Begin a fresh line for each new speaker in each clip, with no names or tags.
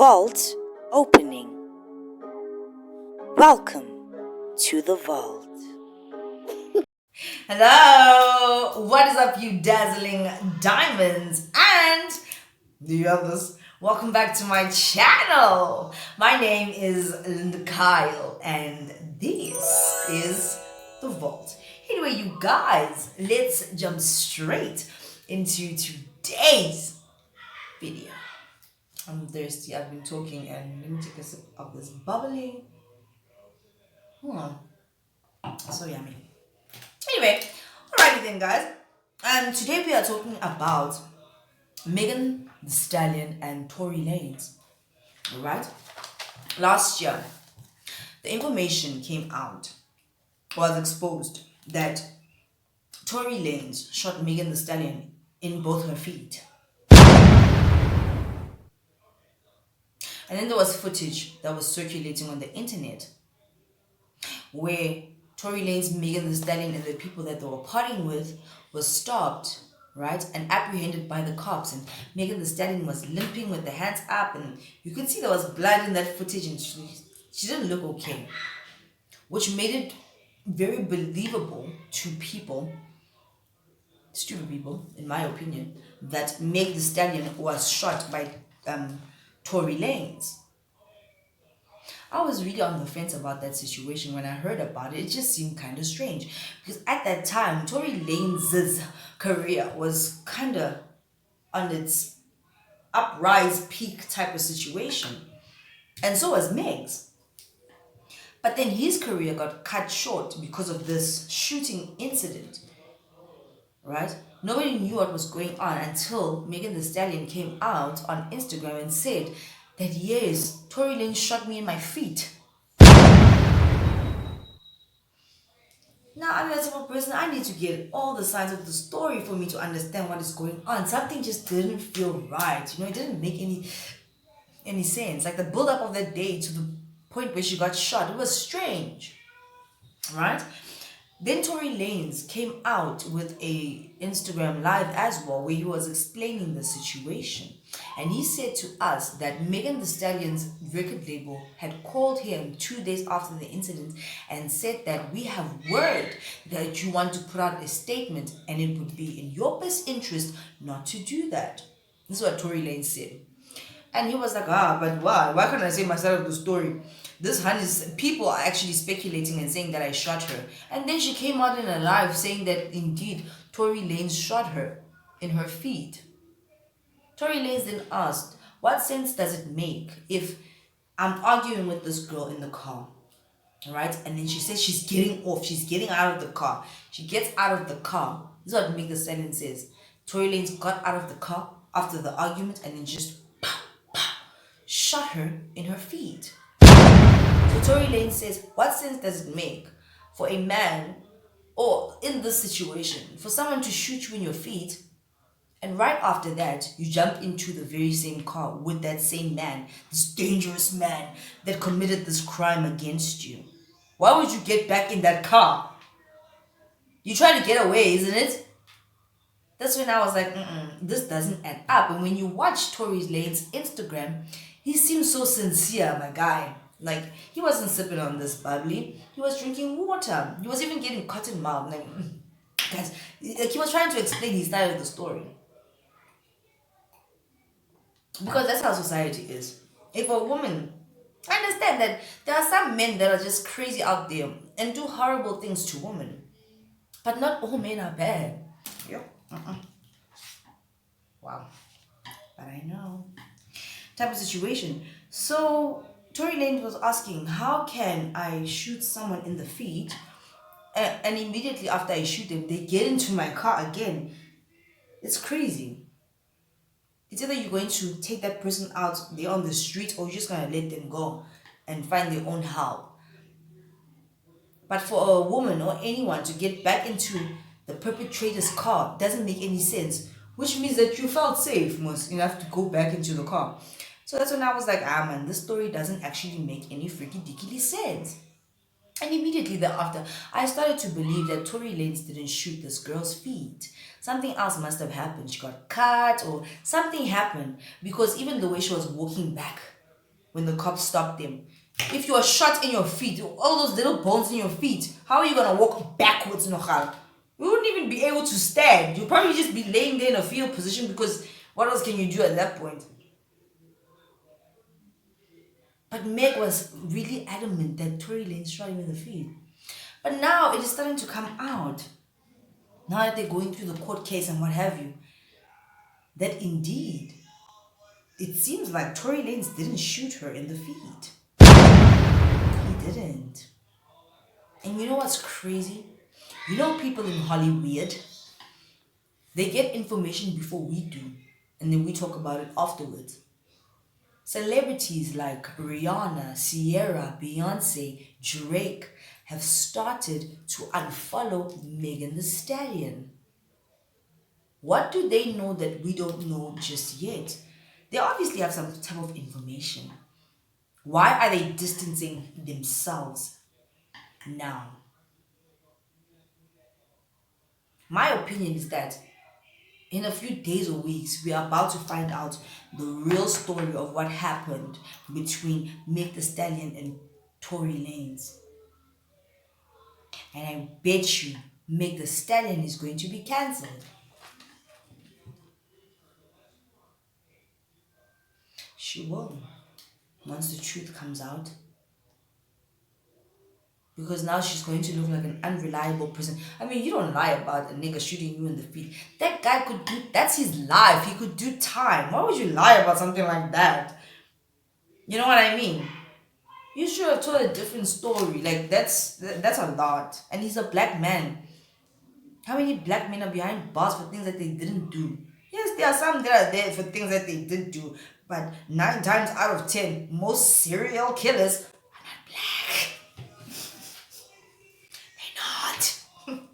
Vault opening. Welcome to the vault.
Hello, what is up, you dazzling diamonds and the others? Welcome back to my channel. My name is Kyle, and this is the vault. Anyway, you guys, let's jump straight into today's video. I'm thirsty. I've been talking, and let me take a sip of this bubbly. So yummy. Anyway, alrighty then, guys. Today we are talking about Meagan, the Stallion, and Tory Lanze. Alright? Last year, the information came out, was exposed, that Tory Lanze shot Meagan the Stallion in both her feet. And then there was footage that was circulating on the internet where Tory Lanez, Meagan the Stallion, and the people that they were partying with was stopped, right, and apprehended by the cops. And Meagan the Stallion was limping with the hands up, and you could see there was blood in that footage, and she didn't look okay, which made it very believable to people, stupid people, in my opinion, that Meg the Stallion was shot by Tory Lanez. I was really on the fence about that situation when I heard about it. It just seemed kind of strange because at that time, Tory Lanez's career was kind of on its uprise peak type of situation, and so was Meg's. But then his career got cut short because of this shooting incident, right? Nobody knew what was going on until Meagan the Stallion came out on Instagram and said that yes, Tory Lanez shot me in my feet. Now, I'm a type of person, I need to get all the sides of the story for me to understand what is going on. Something just didn't feel right. It didn't make any sense. Like the build up of that day to the point where she got shot, it was strange, right? Then Tory Lanez came out with a Instagram live as well where he was explaining the situation. And he said to us that Meagan the Stallion's record label had called him 2 days after the incident and said that we have word that you want to put out a statement and it would be in your best interest not to do that. This is what Tory Lanez said. And he was like, but why? Why can't I say my side of the story? This honey, people are actually speculating and saying that I shot her. And then she came out in a live saying that indeed Tory Lanez shot her in her feet. Tory Lanez then asked, what sense does it make if I'm arguing with this girl in the car? Right? And then she says she's getting off. She's getting out of the car. She gets out of the car. This is what Meagan the Stallion says. Tory Lanez got out of the car after the argument and then just shot her in her feet. So Tory Lanez says, what sense does it make for a man, or in this situation, for someone to shoot you in your feet, and right after that, you jump into the very same car with that same man, this dangerous man that committed this crime against you? Why would you get back in that car? You try to get away, isn't it? That's when I was like, this doesn't add up. And when you watch Tory Lanez's Instagram, he seems so sincere, my guy. Like, he wasn't sipping on this bubbly. He was drinking water. He was even getting cotton mouth. Like, guys, he was trying to explain his side of the story. Because that's how society is. If a woman, I understand that there are some men that are just crazy out there and do horrible things to women. But not all men are bad. Yeah. Wow. But I know. Type of situation. So Tory Lanez was asking, how can I shoot someone in the feet and immediately after I shoot them, they get into my car again? It's crazy. It's either you're going to take that person out, they're on the street, or you're just going to let them go and find their own help. But for a woman or anyone to get back into the perpetrator's car doesn't make any sense, which means that you felt safe most enough to go back into the car. So that's when I was like, man, this story doesn't actually make any freaking dickily sense. And immediately thereafter, I started to believe that Tory Lanez didn't shoot this girl's feet. Something else must have happened. She got cut or something happened, because even the way she was walking back when the cops stopped them. If you are shot in your feet, all those little bones in your feet, how are you gonna walk backwards, Nochal? You wouldn't even be able to stand. You'll probably just be laying there in a fetal position because what else can you do at that point? But Meg was really adamant that Tory Lanze shot him in the feet. But now it is starting to come out, now that they're going through the court case and what have you, that indeed it seems like Tory Lanze didn't shoot her in the feet. He didn't. And you know what's crazy? You know people in Hollywood, they get information before we do, and then we talk about it afterwards. Celebrities like Rihanna, Sierra, Beyonce, Drake have started to unfollow Megan the Stallion. What do they know that we don't know just yet? They obviously have some type of information. Why are they distancing themselves now? My opinion is that in a few days or weeks, we are about to find out the real story of what happened between Meg the Stallion and Tory Lanez. And I bet you Meg the Stallion is going to be cancelled. She will, once the truth comes out. Because now she's going to look like an unreliable person. I mean, you don't lie about a nigga shooting you in the feet. That guy could do, that's his life. He could do time. Why would you lie about something like that? You know what I mean? You should have told a different story. Like, that's a lot. And he's a black man. How many black men are behind bars for things that they didn't do? Yes, there are some that are there for things that they did do. But 9 times out of 10, most serial killers are not black. They're not.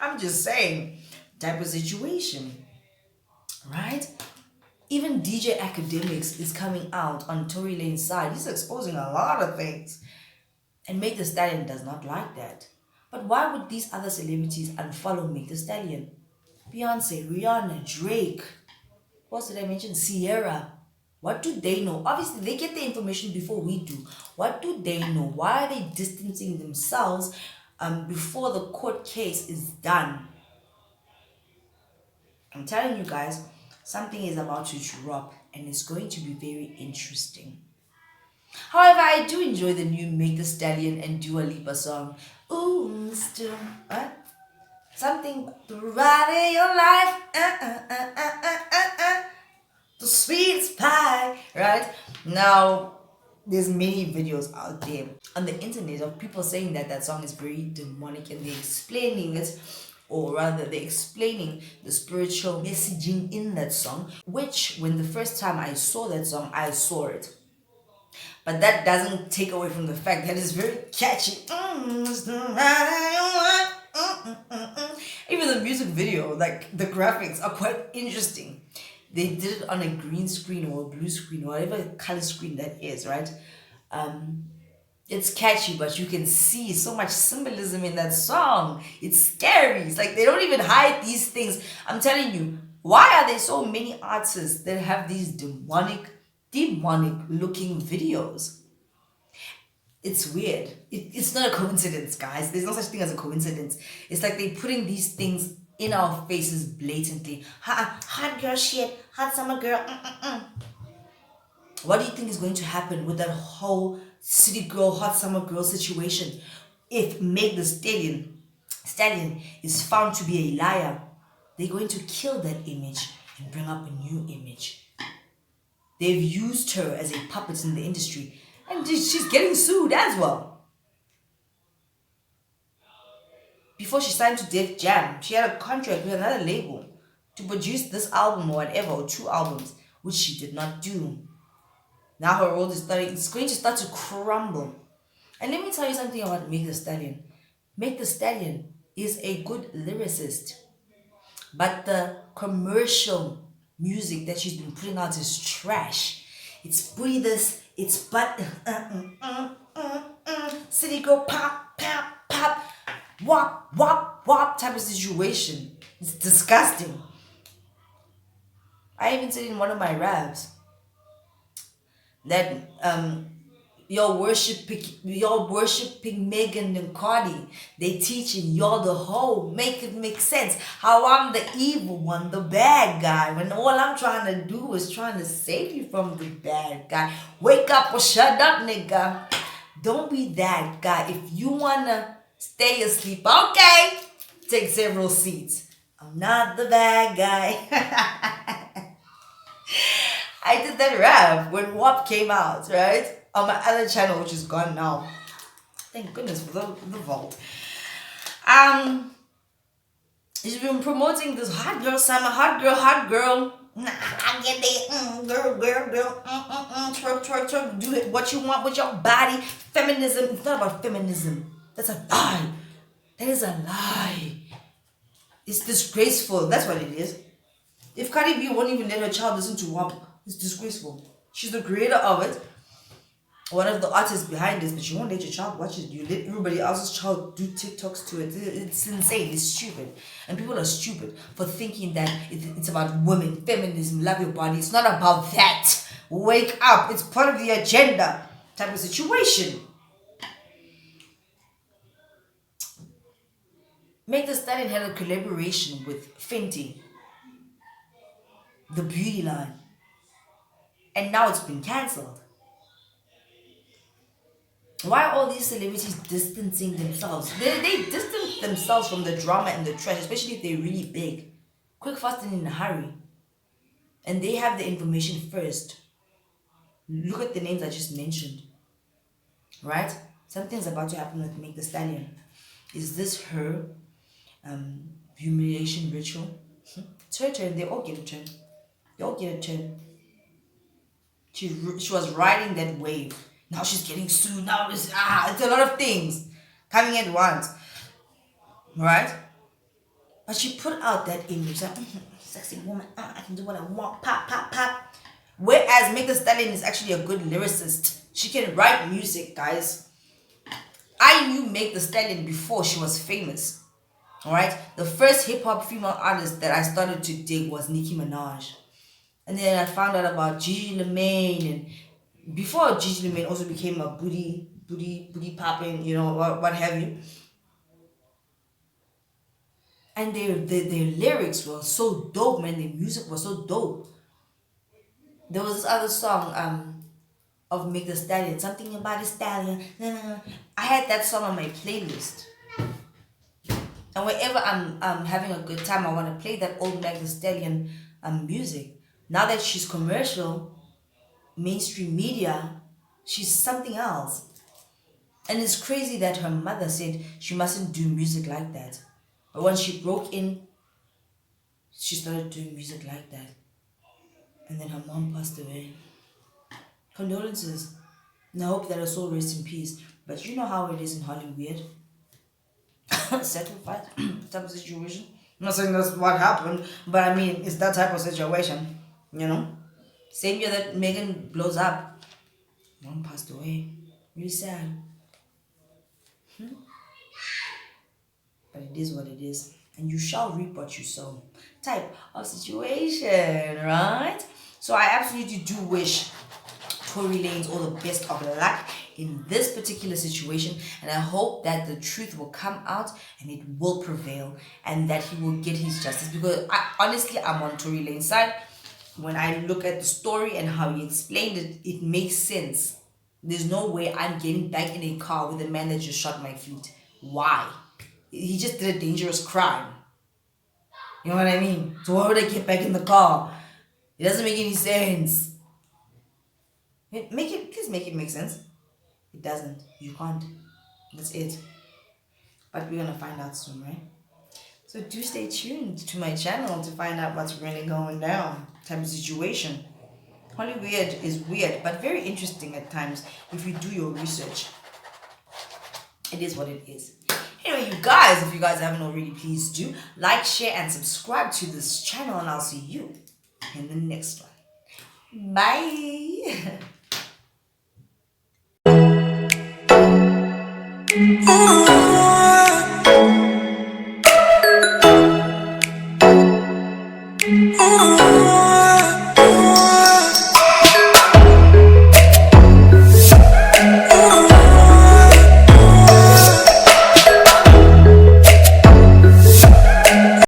I'm just saying, type of situation. Right? Even DJ Academics is coming out on Tory Lane's side. He's exposing a lot of things. And Meg the Stallion does not like that. But why would these other celebrities unfollow Meg the Stallion? Beyonce, Rihanna, Drake. What else did I mention? Sierra. What do they know? Obviously, they get the information before we do. What do they know? Why are they distancing themselves before the court case is done? I'm telling you guys, something is about to drop and it's going to be very interesting. However, I do enjoy the new Meg the Stallion and Dua Lipa song. Ooh, Mr. What? Something the ride of your life. The sweet pie. Right? Now, there's many videos out there on the internet of people saying that that song is very demonic and they're explaining it, or rather they're explaining the spiritual messaging in that song, which when the first time I saw that song, I saw it. But that doesn't take away from the fact that it's very catchy. Even the music video, like the graphics are quite interesting. They did it on a green screen or a blue screen, or whatever color screen that is, right? It's catchy, but you can see so much symbolism in that song. It's scary. It's like they don't even hide these things. I'm telling you, why are there so many artists that have these demonic looking videos? It's weird. It's not a coincidence, guys. There's no such thing as a coincidence. It's like they're putting these things in our faces blatantly. Hot girl shit, hot summer girl. What do you think is going to happen with that whole city girl, hot summer girl situation if Meg the Stallion is found to be a liar? They're going to kill that image and bring up a new image. They've used her as a puppet in the industry, and she's getting sued as well. Before she signed to Def Jam, she had a contract with another label to produce this album or whatever, or 2 albums, which she did not do. Now her world is going to start to crumble. And let me tell you something about Meg the Stallion. Meg the Stallion is a good lyricist, but the commercial music that she's been putting out is trash. It's booty this, it's butt, city girl pop, pop, pop, wop, wop, wop type of situation. It's disgusting. I even said in one of my raps, that y'all worshiping Meagan and Cardi. They teaching y'all the whole make it make sense. How I'm the evil one, the bad guy, when all I'm trying to do is trying to save you from the bad guy. Wake up or shut up, nigga. Don't be that guy. If you wanna stay asleep, okay, take several seats. I'm not the bad guy. I did that rap when WAP came out, right? On my other channel, which is gone now. Thank goodness for the vault. She's been promoting this hot girl summer, hot girl. Nah, I get it, girl, twerk, twerk, twerk. Do it what you want with your body. Feminism. It's not about feminism. That's a lie. That is a lie. It's disgraceful. That's what it is. If Cardi B won't even let her child listen to WAP, it's disgraceful. She's the creator of it, one of the artists behind this, but you won't let your child watch it. You let everybody else's child do TikToks to it. It's insane. It's stupid. And people are stupid for thinking that it's about women, feminism, love your body. It's not about that. Wake up. It's part of the agenda type of situation. Meagan Thee Stallion had a collaboration with Fenty, the beauty line. And now it's been cancelled. Why are all these celebrities distancing themselves? They distance themselves from the drama and the trash, especially if they're really big. Quick, fast, and in a hurry. And they have the information first. Look at the names I just mentioned. Right? Something's about to happen with Meagan Thee Stallion. Is this her humiliation ritual? It's her turn. They all get a turn. They all get a turn. She was riding that wave. Now she's getting sued. Now it's a lot of things coming at once. Right? But she put out that image. Like, sexy woman. I can do what I want. Pop, pop, pop. Whereas Meagan Thee Stallion is actually a good lyricist. She can write music, guys. I knew Meagan Thee Stallion before she was famous. Alright? The first hip-hop female artist that I started to dig was Nicki Minaj. And then I found out about Gigi Lamaine, and before Gigi Lamaine also became a booty popping, what have you. And their lyrics were so dope, man. Their music was so dope. There was this other song of Meagan Thee Stallion, something about a stallion. I had that song on my playlist. And whenever I'm having a good time, I want to play that old Meagan Thee Stallion music. Now that she's commercial, mainstream media, she's something else. And it's crazy that her mother said she mustn't do music like that. But when she broke in, she started doing music like that. And then her mom passed away. Condolences. And I hope that her soul rests in peace. But you know how it is in Hollywood. Sacrifice type of situation. I'm not saying that's what happened, but I mean, it's that type of situation. Same year that Meagan blows up, mom passed away. Really sad. But it is what it is. And you shall reap what you sow. Type of situation, right? So I absolutely do wish Tory Lanez all the best of luck in this particular situation, and I hope that the truth will come out and it will prevail and that he will get his justice, because I'm on Tory Lanez's side. When I look at the story and how he explained it, it makes sense. There's no way I'm getting back in a car with a man that just shot my feet. Why? He just did a dangerous crime. You know what I mean? So why would I get back in the car? It doesn't make any sense. Please make it make sense. It doesn't. You can't. That's it. But we're gonna find out soon, right? So do stay tuned to my channel to find out what's really going down. Type of situation. Hollywood is weird, but very interesting at times if you do your research. It is what it is. Anyway, you guys, if you guys haven't already, please do like, share, and subscribe to this channel, and I'll see you in the next one. Bye. Oh